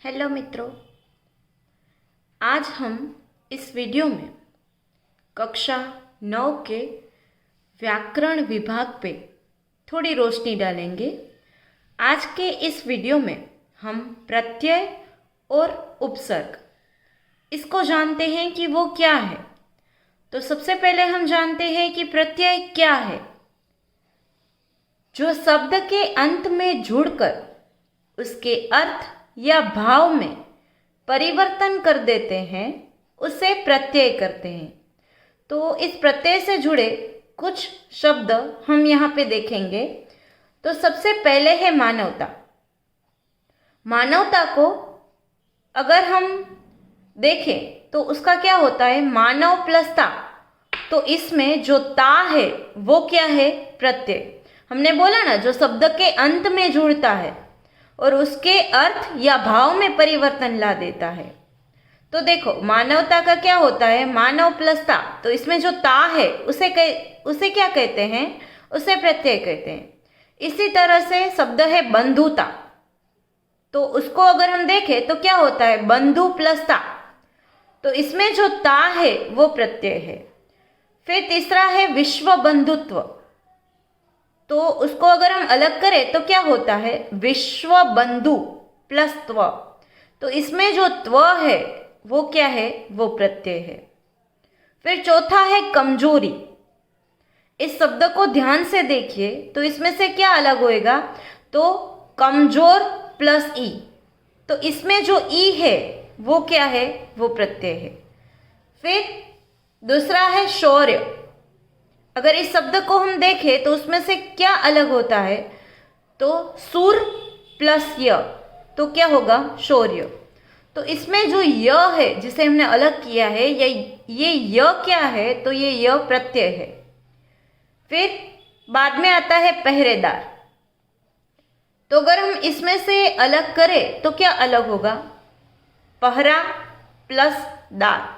Hello मित्रों, आज हम इस वीडियो में कक्षा 9 के व्याकरण विभाग पे थोड़ी रोशनी डालेंगे। आज के इस वीडियो में हम प्रत्यय और उपसर्ग इसको जानते हैं कि वो क्या है। तो सबसे पहले हम जानते हैं कि प्रत्यय क्या है। जो शब्द के अंत में जुड़कर उसके अर्थ या भाव में परिवर्तन कर देते हैं उसे प्रत्यय करते हैं। तो इस प्रत्यय से जुड़े कुछ शब्द हम यहाँ पे देखेंगे। तो सबसे पहले है मानवता। मानवता को अगर हम देखें तो उसका क्या होता है, मानव प्लस ता। तो इसमें जो ता है वो क्या है, प्रत्यय। हमने बोला ना, जो शब्द के अंत में जुड़ता है और उसके अर्थ या भाव में परिवर्तन ला देता है। तो देखो, मानवता का क्या होता है, मानव प्लस ता। तो इसमें जो ता है उसे क्या कहते हैं, उसे प्रत्यय कहते हैं। इसी तरह से शब्द है बंधुता। तो उसको अगर हम देखें तो क्या होता है, बंधु प्लस ता। तो इसमें जो ता है वो प्रत्यय है। फिर तीसरा है विश्व बंधुत्व। तो उसको अगर हम अलग करें तो क्या होता है, विश्व बंधु प्लस त्व। तो इसमें जो त्व है वो क्या है, वो प्रत्यय है। फिर चौथा है कमजोरी। इस शब्द को ध्यान से देखिए तो इसमें से क्या अलग होएगा, तो कमजोर प्लस ई। तो इसमें जो ई है वो क्या है, वो प्रत्यय है। फिर दूसरा है शौर्य। अगर इस शब्द को हम देखें तो उसमें से क्या अलग होता है, तो सुर प्लस य। तो क्या होगा, शौर्य। तो इसमें जो य है जिसे हमने अलग किया है, ये य क्या है, तो ये य प्रत्यय है। फिर बाद में आता है पहरेदार। तो अगर हम इसमें से अलग करें तो क्या अलग होगा, पहरा प्लस दार।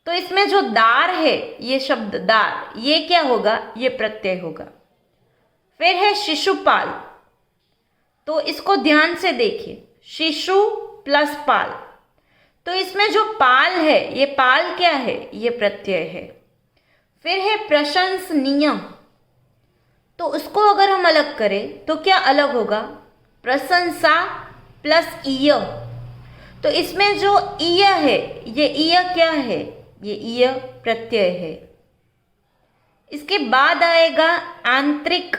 तो इसमें जो दार है, ये शब्द दार, ये क्या होगा, ये प्रत्यय होगा। फिर है शिशुपाल। तो इसको ध्यान से देखिए, शिशु प्लस पाल। तो इसमें जो पाल है, ये पाल क्या है, ये प्रत्यय है। फिर है प्रशंसनीय। तो उसको अगर हम अलग करें तो क्या अलग होगा, प्रशंसा प्लस ईय। तो इसमें जो ईय है, ये ईय क्या है, ये ईय प्रत्यय है। इसके बाद आएगा आंतरिक।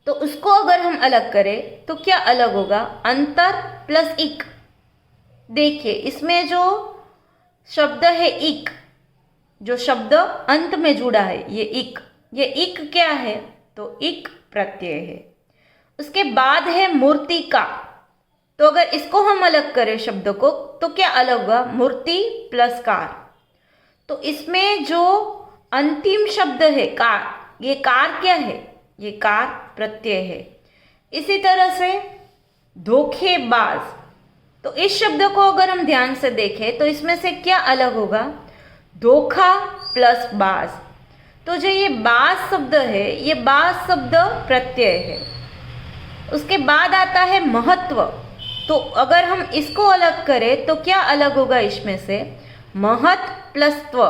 तो उसको अगर हम अलग करें तो क्या अलग होगा, अंतर प्लस इक। देखिए, इसमें जो शब्द है इक, जो शब्द अंत में जुड़ा है ये इक क्या है, तो इक प्रत्यय है। उसके बाद है मूर्तिका। तो अगर इसको हम अलग करें शब्द को तो क्या अलग होगा, मूर्ति प्लस कार। तो इसमें जो अंतिम शब्द है कार, ये कार क्या है, ये कार प्रत्यय है। इसी तरह से धोखेबाज। तो इस शब्द को अगर हम ध्यान से देखें तो इसमें से क्या अलग होगा, धोखा प्लस बाज। तो जो ये बाज शब्द है, ये बाज शब्द प्रत्यय है। उसके बाद आता है महत्व। तो अगर हम इसको अलग करें तो क्या अलग होगा, इसमें से महत प्लस त्व।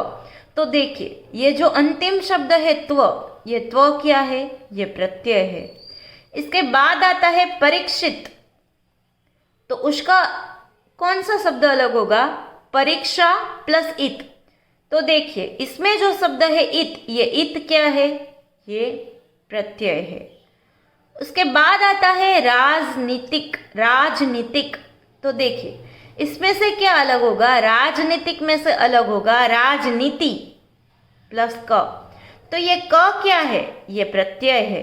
तो देखिए, ये जो अंतिम शब्द है त्व, ये त्व क्या है, ये प्रत्यय है। इसके बाद आता है परीक्षित। तो उसका कौन सा शब्द अलग होगा, परीक्षा प्लस इत। तो देखिए, इसमें जो शब्द है इत, ये इत क्या है, ये प्रत्यय है। उसके बाद आता है राजनीतिक। तो देखिए, इसमें से क्या अलग होगा, राजनीतिक में से अलग होगा राजनीति प्लस क। तो ये क क्या है, ये प्रत्यय है।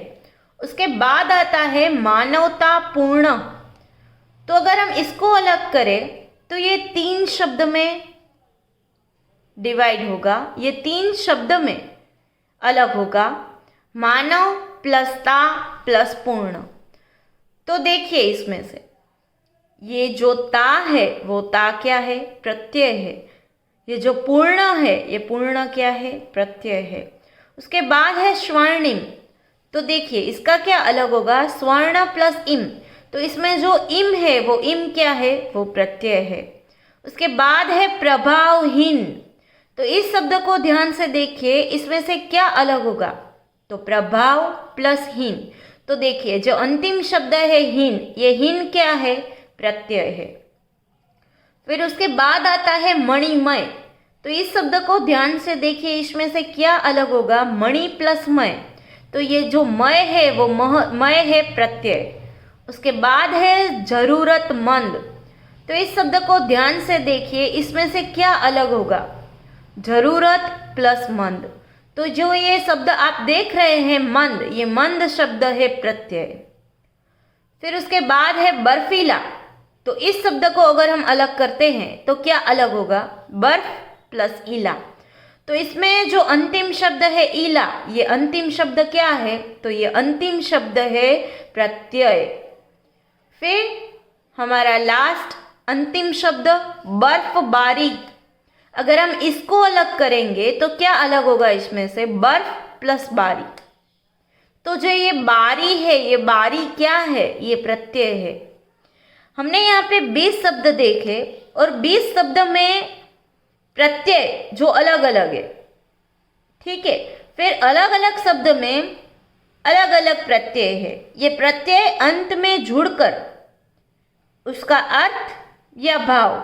उसके बाद आता है मानवतापूर्ण। तो अगर हम इसको अलग करें तो ये 3 शब्द में डिवाइड होगा, ये 3 शब्द में अलग होगा, मानव प्लस ता प्लस पूर्ण। तो देखिए, इसमें से ये जो ता है वो ता क्या है, प्रत्यय है। ये जो पूर्ण है, ये पूर्ण क्या है, प्रत्यय है। उसके बाद है स्वर्णिम। तो देखिए, इसका क्या अलग होगा, स्वर्ण प्लस इम। तो इसमें जो इम है वो इम क्या है, वो प्रत्यय है। उसके बाद है प्रभावहीन। तो इस शब्द को ध्यान से देखिए, इसमें से क्या अलग होगा, तो प्रभाव प्लस हीन। तो देखिए जो अंतिम शब्द है हीन, ये हीन क्या है, प्रत्यय है। फिर उसके बाद आता है मणिमय। तो इस शब्द को ध्यान से देखिए, इसमें से क्या अलग होगा, मणि प्लस मय। तो ये जो मय है वो मय है प्रत्यय। उसके बाद है जरूरतमंद। तो इस शब्द को ध्यान से देखिए, इसमें से क्या अलग होगा, जरूरत प्लस मंद। तो जो ये शब्द आप देख रहे हैं मंद, ये मंद शब्द है प्रत्यय। फिर उसके बाद है बर्फीला। तो इस शब्द को अगर हम अलग करते हैं तो क्या अलग होगा, बर्फ प्लस ईला। तो इसमें जो अंतिम शब्द है ईला, ये अंतिम शब्द क्या है, तो ये अंतिम शब्द है प्रत्यय। फिर हमारा लास्ट अंतिम शब्द बर्फ बारीक। अगर हम इसको अलग करेंगे तो क्या अलग होगा, इसमें से बर्फ प्लस बारी। तो जो ये बारी है, ये बारी क्या है, ये प्रत्यय है। हमने यहाँ पे 20 शब्द देखे और 20 शब्द में प्रत्यय जो अलग अलग है, ठीक है। फिर अलग अलग शब्द में अलग अलग प्रत्यय है। ये प्रत्यय अंत में जुड़कर उसका अर्थ या भाव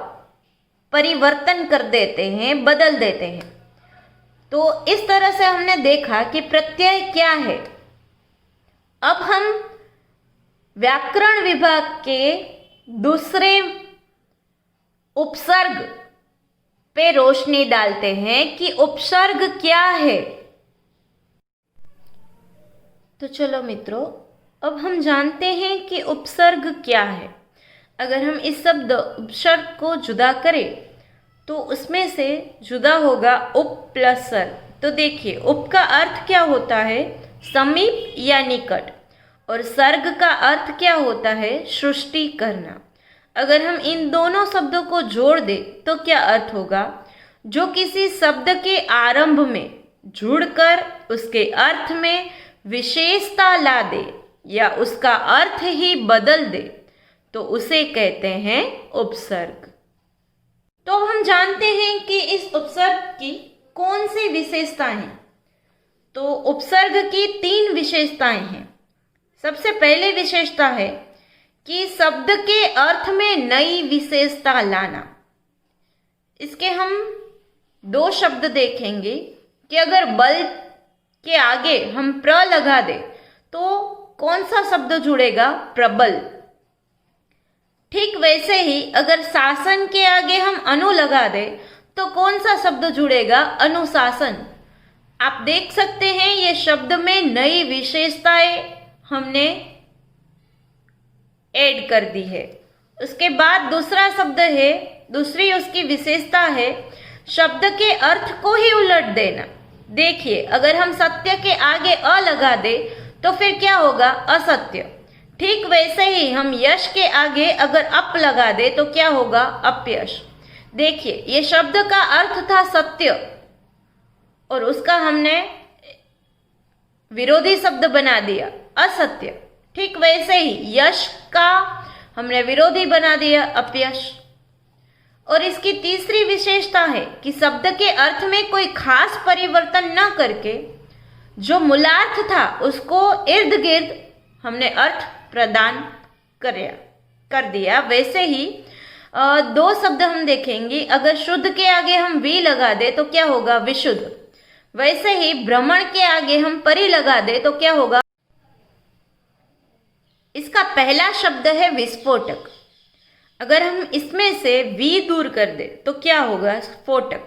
परिवर्तन कर देते हैं, बदल देते हैं। तो इस तरह से हमने देखा कि प्रत्यय क्या है। अब हम व्याकरण विभाग के दूसरे उपसर्ग पे रोशनी डालते हैं कि उपसर्ग क्या है। तो चलो मित्रों, अब हम जानते हैं कि उपसर्ग क्या है। अगर हम इस शब्द उपसर्ग को जुदा करें तो उसमें से जुदा होगा उप प्लस सर्ग। तो देखिए उप का अर्थ क्या होता है, समीप या निकट, और सर्ग का अर्थ क्या होता है, सृष्टि करना। अगर हम इन दोनों शब्दों को जोड़ दें तो क्या अर्थ होगा, जो किसी शब्द के आरंभ में जुड़कर उसके अर्थ में विशेषता ला दे या उसका अर्थ ही बदल दे, तो उसे कहते हैं उपसर्ग। तो अब हम जानते हैं कि इस उपसर्ग की कौन सी विशेषताएं हैं। तो उपसर्ग की 3 विशेषताएं हैं। सबसे पहले विशेषता है कि शब्द के अर्थ में नई विशेषता लाना। इसके हम 2 शब्द देखेंगे कि अगर बल के आगे हम प्र लगा दे तो कौन सा शब्द जुड़ेगा, प्रबल। ठीक वैसे ही अगर शासन के आगे हम अनु लगा दे तो कौन सा शब्द जुड़ेगा, अनुशासन। आप देख सकते हैं ये शब्द में नई विशेषताएं हमने ऐड कर दी है। उसके बाद दूसरा शब्द है, दूसरी उसकी विशेषता है शब्द के अर्थ को ही उलट देना। देखिए अगर हम सत्य के आगे अ लगा दे तो फिर क्या होगा, असत्य। ठीक वैसे ही हम यश के आगे अगर अप लगा दे तो क्या होगा, अपयश। देखिए ये शब्द का अर्थ था सत्य और उसका हमने विरोधी शब्द बना दिया, असत्य। ठीक वैसे ही यश का हमने विरोधी बना दिया, अपयश। और इसकी तीसरी विशेषता है कि शब्द के अर्थ में कोई खास परिवर्तन न करके जो मूलार्थ था उसको इर्द गिर्द हमने अर्थ प्रदान कर दिया। वैसे ही 2 शब्द हम देखेंगे, अगर शुद्ध के आगे हम वी लगा दे तो क्या होगा, विशुद्ध। वैसे ही भ्रमण के आगे हम परि लगा दे तो क्या होगा, इसका पहला शब्द है विस्फोटक। अगर हम इसमें से वी दूर कर दे तो क्या होगा, स्फोटक।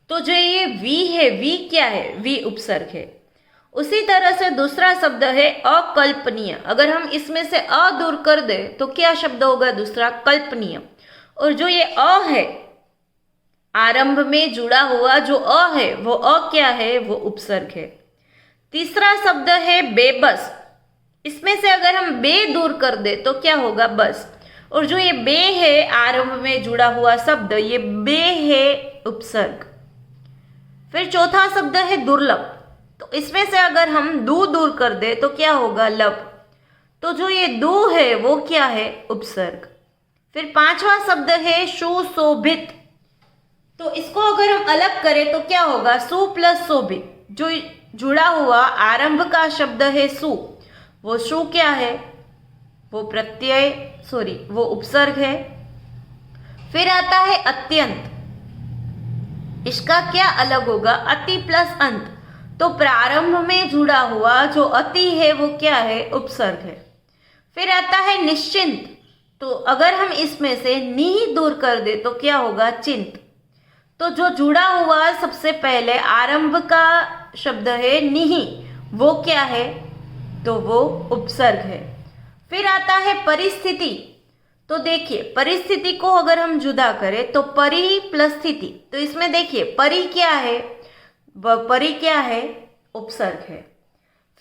तो जो ये वी है, वी क्या है, वी उपसर्ग है। उसी तरह से दूसरा शब्द है अकल्पनीय। अगर हम इसमें से अ दूर कर दे तो क्या शब्द होगा, दूसरा कल्पनीय। और जो ये अ है आरंभ में जुड़ा हुआ जो अ है, वो अ क्या है, वो उपसर्ग है। तीसरा शब्द है बेबस। इसमें से अगर हम बे दूर कर दे तो क्या होगा, बस। और जो ये बे है आरंभ में जुड़ा हुआ शब्द, ये बे है उपसर्ग। फिर चौथा शब्द है दुर्लभ। तो इसमें से अगर हम दू दूर कर दे तो क्या होगा, लब। तो जो ये दो है वो क्या है? उपसर्ग। फिर पांचवा शब्द है सुशोभित। तो इसको अगर हम अलग करें तो क्या होगा? सु प्लस शोभित। जो जुड़ा हुआ आरंभ का शब्द है सु, वो सु क्या है? वो प्रत्यय वो उपसर्ग है। फिर आता है अत्यंत। इसका क्या अलग होगा? अति प्लस अंत। तो प्रारंभ में जुड़ा हुआ जो अति है वो क्या है? उपसर्ग है। फिर आता है निश्चिंत। तो अगर हम इसमें से नि दूर कर दे तो क्या होगा? चिंत। तो जो जुड़ा हुआ सबसे पहले आरंभ का शब्द है निहि, वो क्या है? तो वो उपसर्ग है। फिर आता है परिस्थिति। तो देखिए, परिस्थिति को अगर हम जुदा करें तो परि प्लस स्थिति, तो इसमें देखिए परि क्या है? परि क्या है? उपसर्ग है।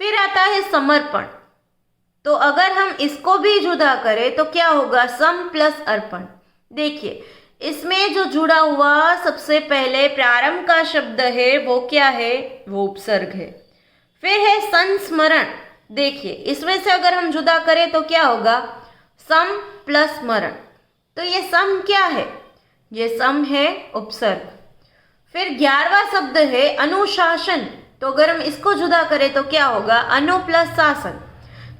फिर आता है समर्पण। तो अगर हम इसको भी जुदा करें तो क्या होगा? सम प्लस अर्पण। देखिए, इसमें जो जुड़ा हुआ सबसे पहले प्रारंभ का शब्द है वो क्या है? वो उपसर्ग है। फिर है संस्मरण। देखिए, इसमें से अगर हम जुदा करें तो क्या होगा? सम प्लस स्मरण। तो ये सम क्या है? ये सम है उपसर्ग। फिर 11वां शब्द है अनुशासन। तो अगर हम इसको जुदा करें तो क्या होगा? अनु प्लस शासन।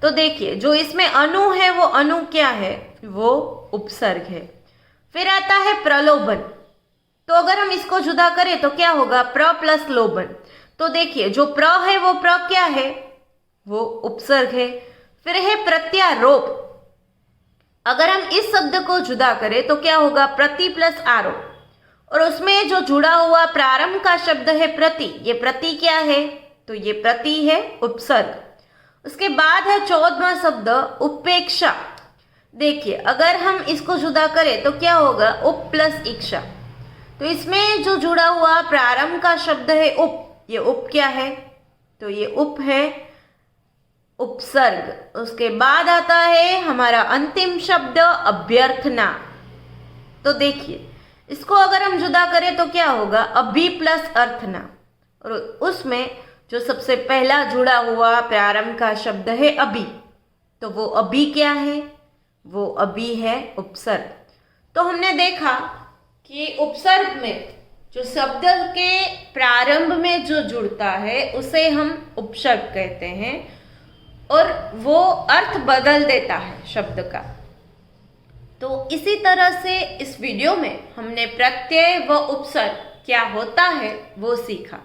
तो देखिए, जो इसमें अनु है वो अनु क्या है? वो उपसर्ग है। फिर आता है प्रलोभन। तो अगर हम इसको जुदा करें तो क्या होगा? प्र प्लस लोभन। तो देखिए, जो प्र है वो प्र क्या है? वो उपसर्ग है। फिर है प्रत्यारोप। अगर हम इस शब्द को जुदा करें तो क्या होगा? प्रति प्लस आरोप। और उसमें जो जुड़ा हुआ प्रारंभ का शब्द है प्रति, ये प्रति क्या है? तो ये प्रति है उपसर्ग। उसके बाद है 14वां शब्द उपेक्षा। देखिए, अगर हम इसको जुदा करें तो क्या होगा? उप प्लस इक्षा। तो इसमें जो जुड़ा हुआ प्रारंभ का शब्द है उप, ये उप क्या है? तो ये उप है उपसर्ग। उसके बाद आता है हमारा अंतिम शब्द अभ्यर्थना। तो देखिए, इसको अगर हम जुदा करें तो क्या होगा? अभि प्लस अर्थना। और उसमें जो सबसे पहला जुड़ा हुआ प्रारंभ का शब्द है अभि, तो वो अभि क्या है? वो अभि है उपसर्ग। तो हमने देखा कि उपसर्ग में जो शब्द के प्रारंभ में जो जुड़ता है उसे हम उपसर्ग कहते हैं और वो अर्थ बदल देता है शब्द का। तो इसी तरह से इस वीडियो में हमने प्रत्यय व उपसर्ग क्या होता है वो सीखा।